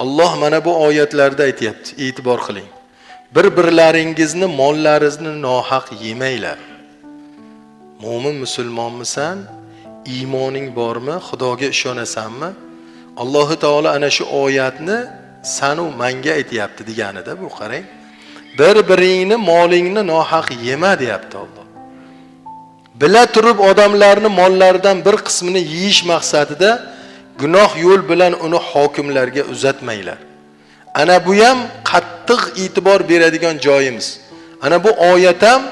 Alloh mana bu oyatlarda aytayapti, e'tibor qiling. Bir-birlaringizni, mollaringizni nohaq yemanglar. Mo'min musulmonmisan? Iymoning bormi? Xudoga ishonasanmi? Alloh taolo ana shu oyatni sanu menga aytayapti deganida bu qarang. Bir-biringni molingni nohaq yema deyapti Alloh. Bila turib odamlarni mollaridan bir qismini yeyish maqsadida gunoh yo'l bilan uni hokimlarga uzatmanglar. Ana bu ham qattiq e'tibor beradigan joyimiz. Ana bu oyat ham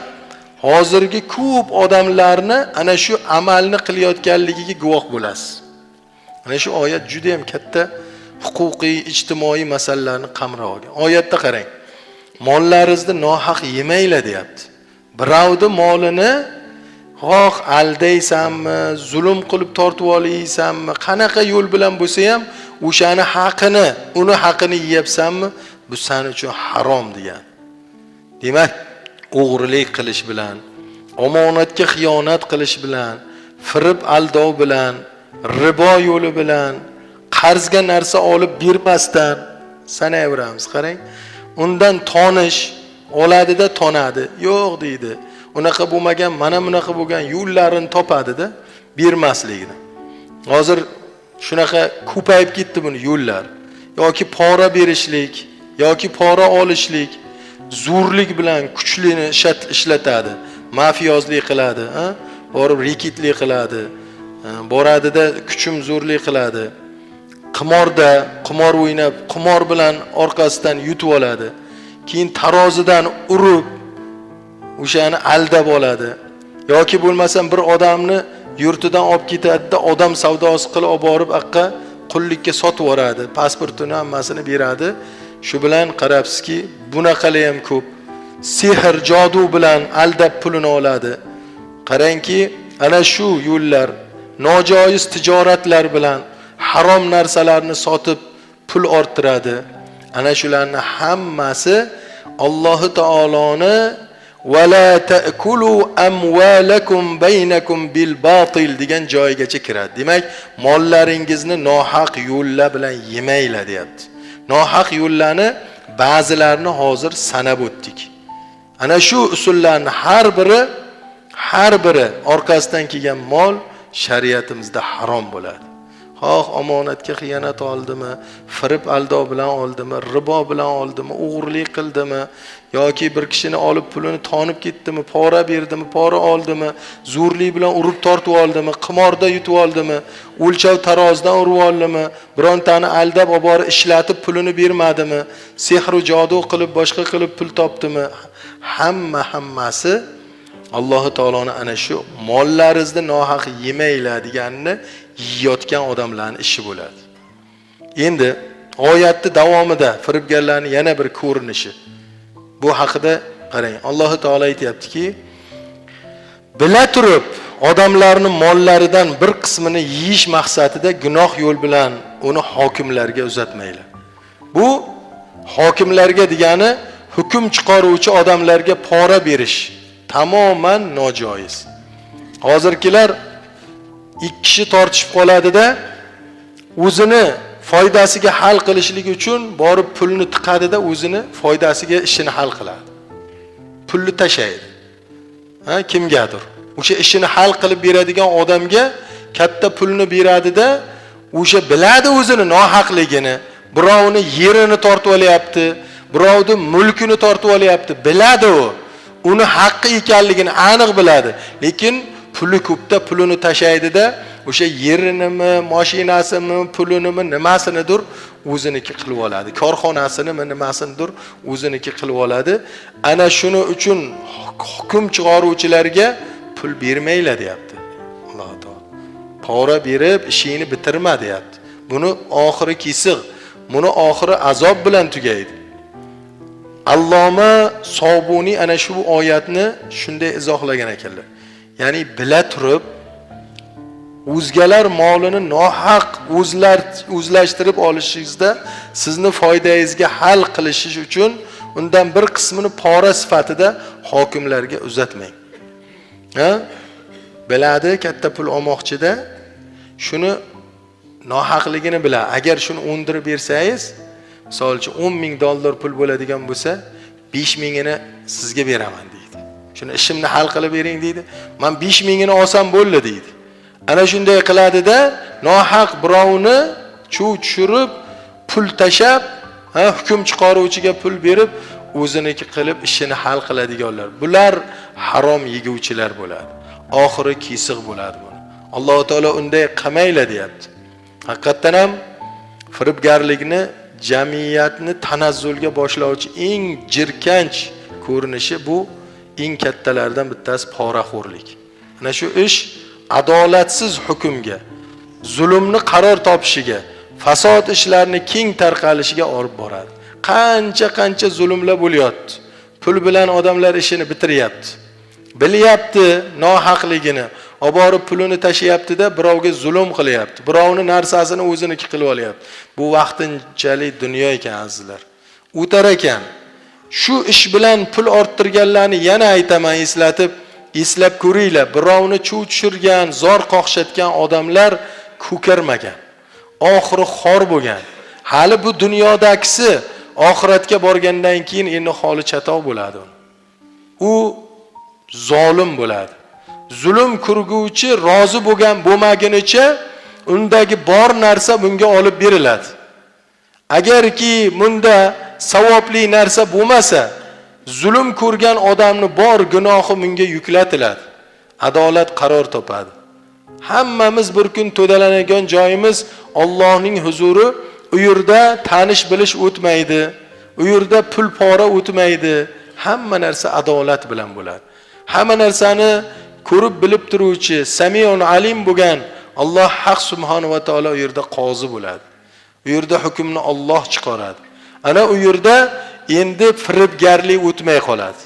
hozirgi ko'p odamlarni ana shu amalni qilayotganligiga guvoh bo'lasiz. Ana shu oyat juda ham katta huquqiy, ijtimoiy masalalarni qamrab olgan. Oyatda qarang. Mollaringizni nohaq yemanglar deyapti. Birovning molini xoh aldaysanmi, zulm qilib tortib olaysanmi, qanaqa yo'l bilan bo'lsa ham o'shani haqini, uni haqini yeyapsanmi, bu sen uchun harom degan. Demak, o'g'rilik qilish bilan, omonatga xiyonat qilish bilan, firib aldov bilan, ribo yo'li bilan, qarzga narsa olib bermasdan sanayveramiz. Qarang, undan tonish, oladida tonadi, yo'q deydi. Unaqa bo'lmagan, mana bunaqa bo'lgan yo'llarini topadi-da, bermasligini. Hozir shunaqa ko'payib ketdi buni yo'llar. Yoki pora berishlik, yoki pora olishlik, zo'rlik bilan kuchlini ishlatadi, mafiyozlik qiladi, borib reketlik qiladi, boradida kuchum zo'rlik qiladi. Qimor o'ynab, qimor bilan orqasidan yutib oladi. Keyin tarozidan urib o'shani aldab oladi. Yoki bo'lmasam bir odamni yurtidan olib ketadi-da, odam savdosi qilib olib borib aqqa qullikka sotib yuboradi, pasportini hammasini beradi. Shu bilan qarabsizki, bunaqalar ham ko'p. Sehr, jodu bilan aldab pulini oladi. Qarangki, ana shu yo'llar, nojoiz tijoratlar bilan harom narsalarni sotib pul orttiradi. Ana shularning hammasi Alloh taoloni وَلَا تَأْكُلُوا أَمْوَالَكُمْ بَيْنَكُمْ بِالْبَاطِلِ degan joygacha kiradi. Demak, mollaringizni nohaq yo'llar bilan yemanglar deyapti. Nohaq yo'llarni ba'zilarini hozir sanab o'tdik. Ana shu usullarning har biri orqasidan kelgan mol shariatimizda harom bo'ladi. Xoh omonatga xiyonat oldimi, firib aldov bilan oldimi, ribo bilan oldimi, o'g'irlik qildimi, yoki bir kishini olib pulini tonib ketdimi, pora berdimi, pora oldimi, zo'rlik bilan urib tortib oldimi, qimorda yutib oldimi, o'lchov tarozidan urib oldimi, birontani aldab olib borib ishlatib pulini bermadimi, sehr va jodu qilib boshqa qilib pul topdimi, hammasi Alloh taoloning ana shu mollaringizni nohaq yemanglar deganini yeyotgan odamlarning ishi bo'ladi. Endi oyatning davomida firibgarlarning yana bir ko'rinishi. Bu haqida qarang. Alloh taolo aytayaptiki, bila turib odamlarning mollaridan bir qismini yeyish maqsadida gunoh yo'l bilan uni hokimlarga uzatmanglar. Bu hokimlarga degani hukm chiqaruvchi odamlarga pora berish tamoman nojoiz. Hozirgilar ikki kishi tortishib qoladida, o'zini foydasiga hal qilishlik uchun borib pulni tiqadida, o'zini foydasiga ishini hal qiladi. Pulni tashlaydi. Kimgadir. O'sha ishini hal qilib beradigan odamga katta pulni beradida, o'sha biladi o'zini nohaqligini, birovni yerini tortib olyapti, birovning mulkini tortib olyapti, biladi u. Uni haqqi ekanligini aniq biladi, lekin puli ko'pda pulini tashlaydida, o'sha yerinimi, mashinasimi, pulinimi, nimasinidir o'ziniki qilib oladi. Korxonasinimi, nimasinidir o'ziniki qilib oladi. Ana shuning uchun hukm chiqaruvchilarga pul bermanglar deyapti Alloh taolo. Pora berib ishingni bitirma deyapti. Buni oxiri kesiq, buni oxiri azob bilan tugaydi. Alloma Sobuni ana shu oyatni shunday izohlagan ekanlar. Ya'ni bila turib o'zgalar molini nohaq o'zlashtirib olishingizda sizni foydangizga hal qilishingiz uchun undan bir qismini pora sifatida hokimlarga uzatmang. Biladi katta pul olmoqchida, shuni nohaqligini biladi. Agar shuni o'ndirib bersangiz, misol uchun 10 ming dollar pul bo'ladigan bo'lsa, 5 mingini sizga beraman deydi. Shuni ishimni hal qilib bering deydi. Men 5 mingini olsam bo'ldi deydi. Ana shunday qiladida, nohaq birovni chuv tushirib, pul tashab, hukm chiqaruvchiga pul berib, o'ziniki qilib ishini hal qiladiganlar. Bular harom yeguvchilar bo'ladi. Oxiri kisiq bo'ladi buni. Alloh taolo unday qilmayla deyapti. Haqiqatan ham firibgarlikni jamiyatni tanazzulga boshlovchi eng jirkanch ko'rinishi bu eng kattalardan bittasi poraxo'rlik. Ana shu ish adolatsiz hukmga, zulmni qaror topishiga, fasod ishlarni keng tarqalishiga olib boradi. Qancha zulmlar bo'lyapti. Pul bilan odamlar ishini bitiryapti. Bilyapti nohaqligini, oborib pulini tashiyapti-da, birovga zulm qilyapti. Birovning narsasini o'ziniki qilib olyapti. Bu vaqtinchalik dunyo ekan azizlar. O'tar ekan. Shu ish bilan pul orttirganlarni yana aytaman, eslab ko'ringlar. Birovni chuv tushirgan, zor qoqshatgan odamlar ko'karmagan. Oxiri xor bo'lgan. Hali bu dunyodagisi oxiratga borgandan keyin endi holi chatoq bo'ladi. U zolim bo'ladi. Zulm kurguvchi rozi bo'lgan bo'lmagunicha undagi bor narsa bunga olib beriladi. Agarki bunda savobli narsa bo'lmasa, zulm ko'rgan odamni bor gunohi bunga yuklatiladi. Adolat qaror topadi. Hammamiz bir kun to'dalanadigan joyimiz Allohning huzuri. U yerda tanish bilish o'tmaydi. U yerda pul pora o'tmaydi. Hamma narsa adolat bilan bo'ladi. Hamma narsani ko'rib bilib turuvchi, Samiun alim bo'lgan Alloh haq subhanahu va taolo u yerda qozi bo'ladi. U yerda hukmni Alloh chiqaradi. Ana u yerda endi firibgarlik o'tmay qoladi.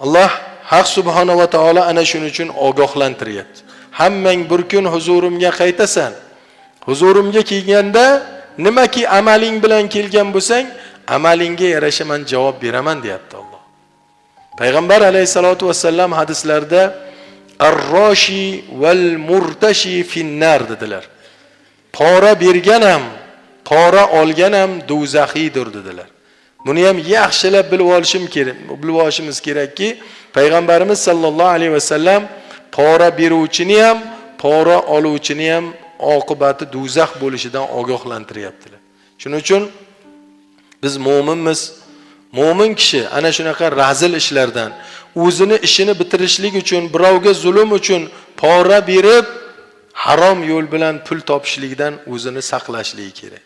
Alloh haq subhanahu va taolo ana shuning uchun ogohlantiryapti. Hammang bir kun huzurimga qaytasan. Huzurimga kelganda nimaki amaling bilan kelgan bo'lsang, amalingga yarasha men javob beraman deyapti Alloh. Payg'ambar alayhisolatu vasallam hadislarda ar-roshi val murtashi finnar dedilar. Pora bergan ham, pora olgan ham do'zaxiydir dedilar. Buni ham yaxshilab bilib olishimiz kerakki, payg'ambarimiz sallallohu alayhi vasallam pora beruvchini ham, pora oluvchini ham oqibati do'zax bo'lishidan ogohlantiryaptilar. Shuning uchun biz mu'minmiz. Mu'min kishi ana shunaqa razil ishlardan, o'zini ishini bitirishlik uchun, birovga zulm uchun pora berib, harom yo'l bilan pul topishlikdan o'zini saqlashligi kerak.